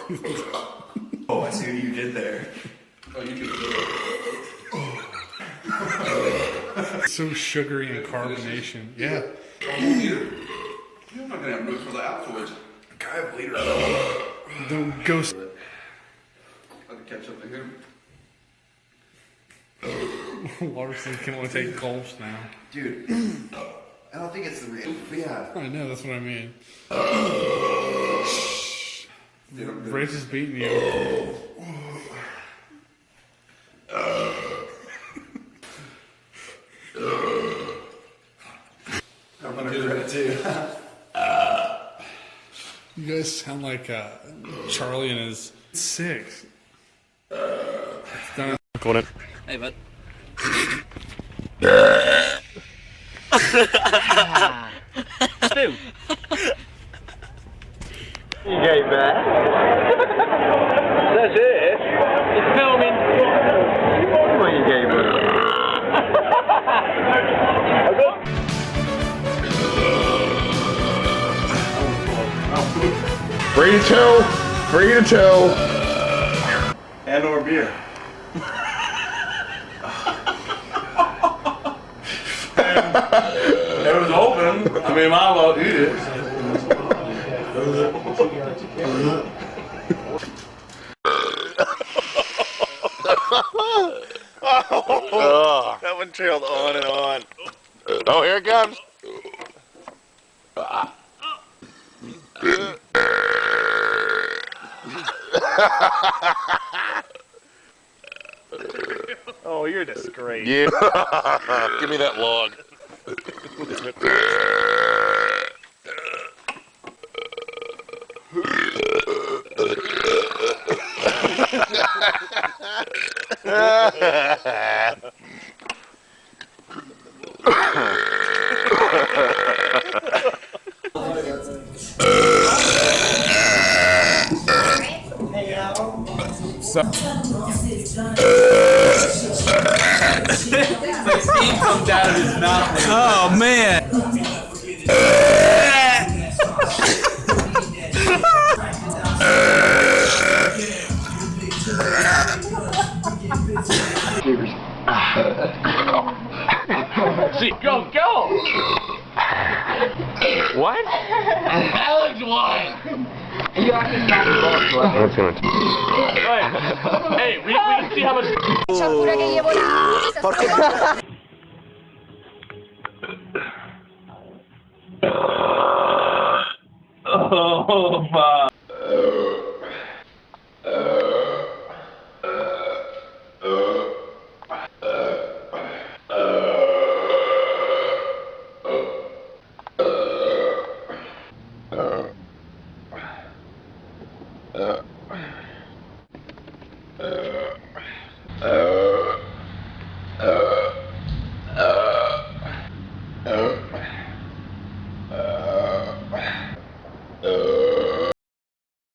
Oh, I see what you did there. Oh, you did it. So sugary and carbonation. Yeah. You're not gonna have room for the afterwards. Can I have a liter? Don't go. I'll catch up to him. Larson can only take gulps now. Dude, I don't think it's the real. Yeah. I know, that's what I mean. Race is beating you. I'm gonna do it too. You guys sound like Charlie and his six. It's done. Hey, bud. Spoon. You gave back. That's it. It's filming. What you gave back? Free to tow. Free to tow. And or beer. It was open. I mean, might as well eat it. Oh, that one trailed on and on. Oh, here it comes. Oh, you're a disgrace. Yeah. Give me that log. Steam comes out of his mouth. Oh, man. See, go! What? Alex won. That's gonna. Hey, we can see how much. Oh, my.